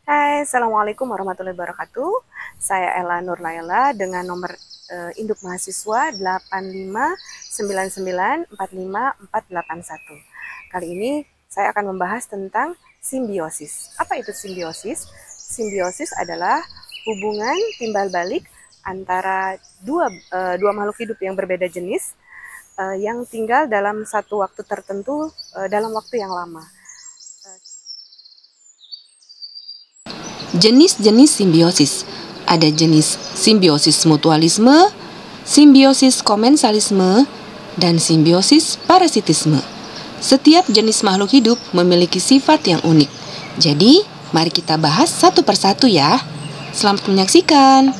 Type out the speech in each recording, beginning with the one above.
Hai, Assalamualaikum warahmatullahi wabarakatuh. Saya Ella Nurlaila dengan nomor induk mahasiswa 859945481. Kali ini saya akan membahas tentang simbiosis. Apa itu simbiosis? Simbiosis adalah hubungan timbal balik antara dua makhluk hidup yang berbeda jenis yang tinggal dalam satu waktu tertentu dalam waktu yang lama. Jenis-jenis simbiosis. Ada jenis simbiosis mutualisme, simbiosis komensalisme, dan simbiosis parasitisme. Setiap jenis makhluk hidup memiliki sifat yang unik. Jadi, mari kita bahas satu persatu ya. Selamat menyaksikan.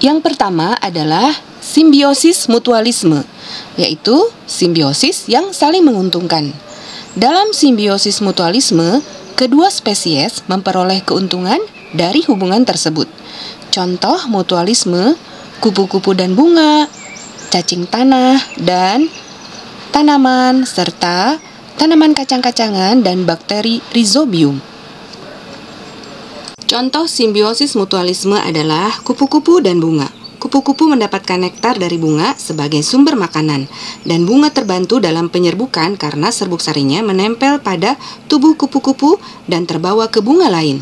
Yang pertama adalah simbiosis mutualisme, yaitu simbiosis yang saling menguntungkan. Dalam simbiosis mutualisme, kedua spesies memperoleh keuntungan dari hubungan tersebut. Contoh mutualisme, kupu-kupu dan bunga, cacing tanah dan tanaman, serta tanaman kacang-kacangan dan bakteri rhizobium. Contoh simbiosis mutualisme adalah kupu-kupu dan bunga. Kupu-kupu mendapatkan nektar dari bunga sebagai sumber makanan, dan bunga terbantu dalam penyerbukan karena serbuk sarinya menempel pada tubuh kupu-kupu dan terbawa ke bunga lain.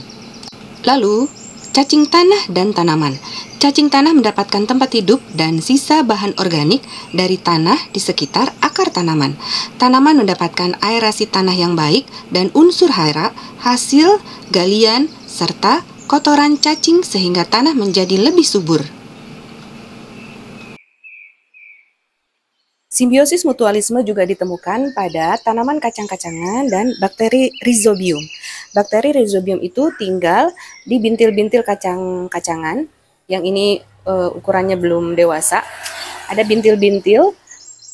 Lalu, cacing tanah dan tanaman. Cacing tanah mendapatkan tempat hidup dan sisa bahan organik dari tanah di sekitar akar tanaman. Tanaman mendapatkan aerasi tanah yang baik dan unsur hara hasil galian serta kotoran cacing sehingga tanah menjadi lebih subur. Simbiosis mutualisme juga ditemukan pada tanaman kacang-kacangan dan bakteri rhizobium. Bakteri rhizobium itu tinggal di bintil-bintil kacang-kacangan, yang ini ukurannya belum dewasa. Ada bintil-bintil,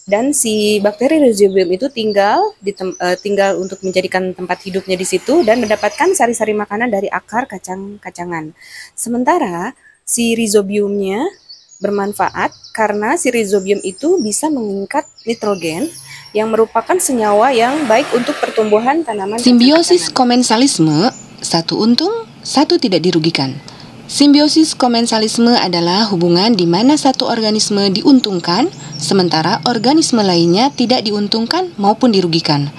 dan si bakteri rhizobium itu tinggal untuk menjadikan tempat hidupnya di situ dan mendapatkan sari-sari makanan dari akar kacang-kacangan. Sementara si rhizobiumnya bermanfaat karena si rhizobium itu bisa mengikat nitrogen yang merupakan senyawa yang baik untuk pertumbuhan tanaman. Simbiosis komensalisme, satu untung, satu tidak dirugikan. Simbiosis komensalisme adalah hubungan di mana satu organisme diuntungkan, sementara organisme lainnya tidak diuntungkan maupun dirugikan.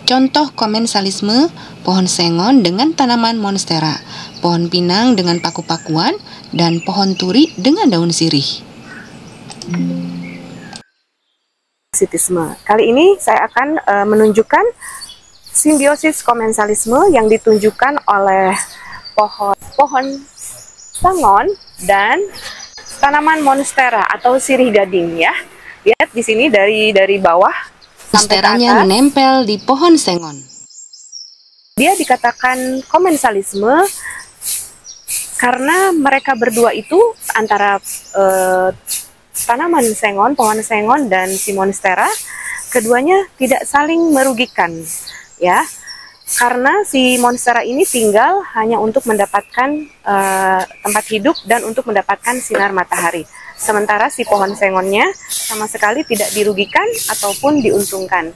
Contoh komensalisme, pohon sengon dengan tanaman monstera, pohon pinang dengan paku-pakuan, dan pohon turi dengan daun sirih. Parasitisme. Kali ini saya akan menunjukkan simbiosis komensalisme yang ditunjukkan oleh pohon sangon dan tanaman monstera atau sirih gading ya. Lihat di sini dari bawah sampai ke Monsteranya atas. menempel di pohon sengon. Dia dikatakan komensalisme karena mereka berdua itu antara tanaman sengon, pohon sengon dan si monstera, keduanya tidak saling merugikan ya. Karena si monstera ini tinggal hanya untuk mendapatkan tempat hidup dan untuk mendapatkan sinar matahari. Sementara si pohon sengonnya sama sekali tidak dirugikan ataupun diuntungkan.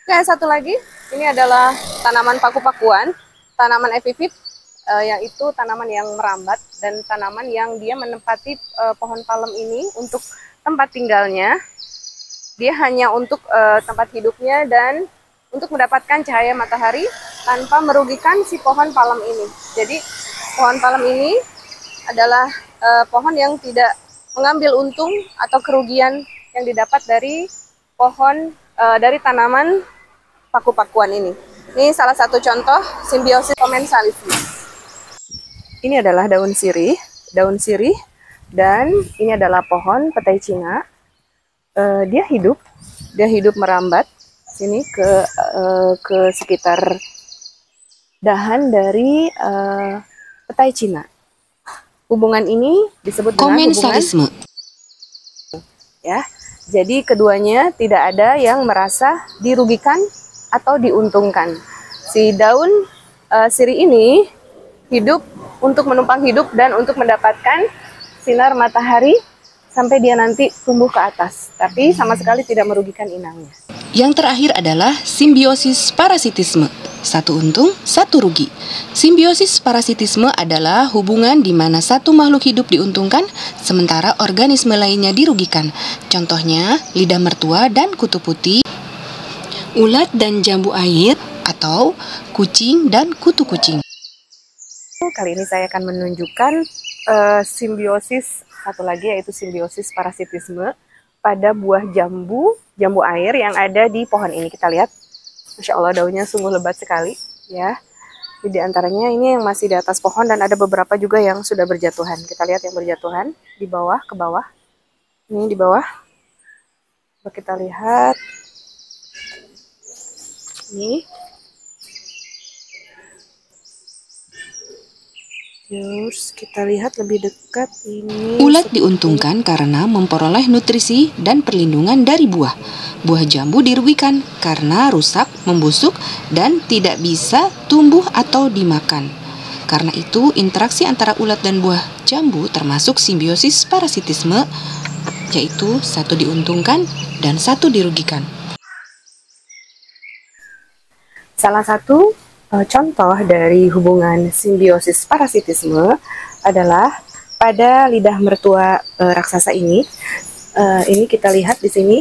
Oke, satu lagi, ini adalah tanaman paku-pakuan, tanaman epifit, yaitu tanaman yang merambat dan tanaman yang dia menempati pohon palem ini untuk tempat tinggalnya. Dia hanya untuk tempat hidupnya dan untuk mendapatkan cahaya matahari tanpa merugikan si pohon palem ini. Jadi pohon palem ini adalah pohon yang tidak mengambil untung atau kerugian yang didapat dari pohon dari tanaman paku-pakuan ini. Ini salah satu contoh simbiosis komensalisme. Ini adalah daun sirih, dan ini adalah pohon petai Cina. Dia hidup merambat sini ke sekitar dahan dari petai Cina. Hubungan ini disebut dengan Komensalisme. Ya. Jadi keduanya tidak ada yang merasa dirugikan atau diuntungkan. Si daun sirih ini hidup untuk menumpang hidup dan untuk mendapatkan sinar matahari sampai dia nanti tumbuh ke atas, tapi sama sekali tidak merugikan inangnya. Yang terakhir adalah simbiosis parasitisme. Satu untung, satu rugi. Simbiosis parasitisme adalah hubungan di mana satu makhluk hidup diuntungkan, sementara organisme lainnya dirugikan. Contohnya, lidah mertua dan kutu putih, ulat dan jambu air, atau kucing dan kutu kucing. Kali ini saya akan menunjukkan simbiosis satu lagi, yaitu simbiosis parasitisme pada buah jambu air yang ada di pohon ini. Kita lihat, Masya Allah, daunnya sungguh lebat sekali ya. Di antaranya ini yang masih di atas pohon dan ada beberapa juga yang sudah berjatuhan. Kita lihat yang berjatuhan di bawah, ke bawah. Ini di bawah. Coba kita lihat. Ini. Terus kita lihat lebih dekat ini. Ulat diuntungkan karena memperoleh nutrisi dan perlindungan dari buah. Buah jambu dirugikan karena rusak, membusuk, dan tidak bisa tumbuh atau dimakan. Karena itu, interaksi antara ulat dan buah jambu termasuk simbiosis parasitisme, yaitu satu diuntungkan dan satu dirugikan. Salah satu contoh dari hubungan simbiosis parasitisme adalah pada lidah mertua raksasa ini. Ini kita lihat di sini,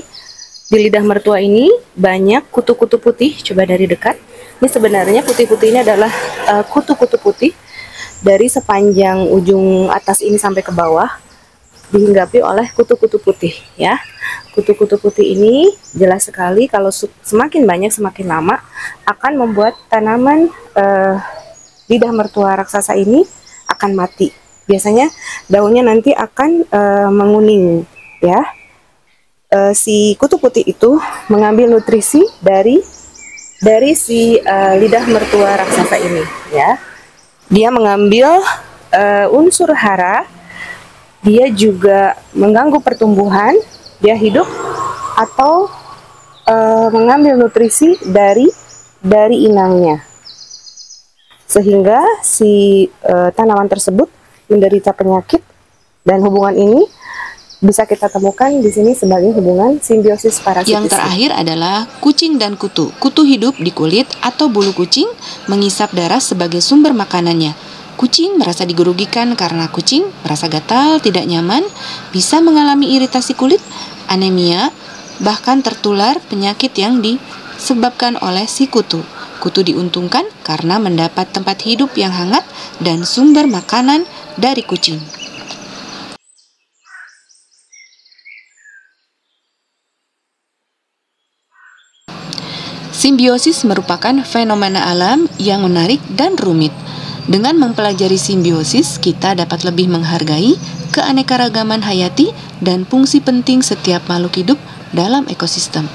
di lidah mertua ini banyak kutu-kutu putih. Coba dari dekat. Ini sebenarnya putih-putih ini adalah kutu-kutu putih dari sepanjang ujung atas ini sampai ke bawah, dihinggapi oleh kutu-kutu putih ya. Kutu-kutu putih ini jelas sekali kalau semakin banyak semakin lama akan membuat tanaman lidah mertua raksasa ini akan mati. Biasanya daunnya nanti akan menguning ya. Si kutu putih itu mengambil nutrisi dari si lidah mertua raksasa ini ya. Dia mengambil unsur hara. Dia juga mengganggu pertumbuhan, dia hidup atau mengambil nutrisi dari inangnya, sehingga si tanaman tersebut menderita penyakit. Dan hubungan ini bisa kita temukan di sini sebagai hubungan simbiosis parasitisme. Yang terakhir adalah kucing dan kutu. Kutu hidup di kulit atau bulu kucing, mengisap darah sebagai sumber makanannya. Kucing merasa digerugikan karena kucing merasa gatal, tidak nyaman, bisa mengalami iritasi kulit, anemia, bahkan tertular penyakit yang disebabkan oleh si kutu. Kutu diuntungkan karena mendapat tempat hidup yang hangat dan sumber makanan dari kucing. Simbiosis merupakan fenomena alam yang menarik dan rumit. Dengan mempelajari simbiosis, kita dapat lebih menghargai keanekaragaman hayati dan fungsi penting setiap makhluk hidup dalam ekosistem.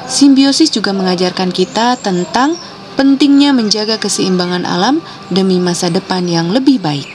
Simbiosis juga mengajarkan kita tentang pentingnya menjaga keseimbangan alam demi masa depan yang lebih baik.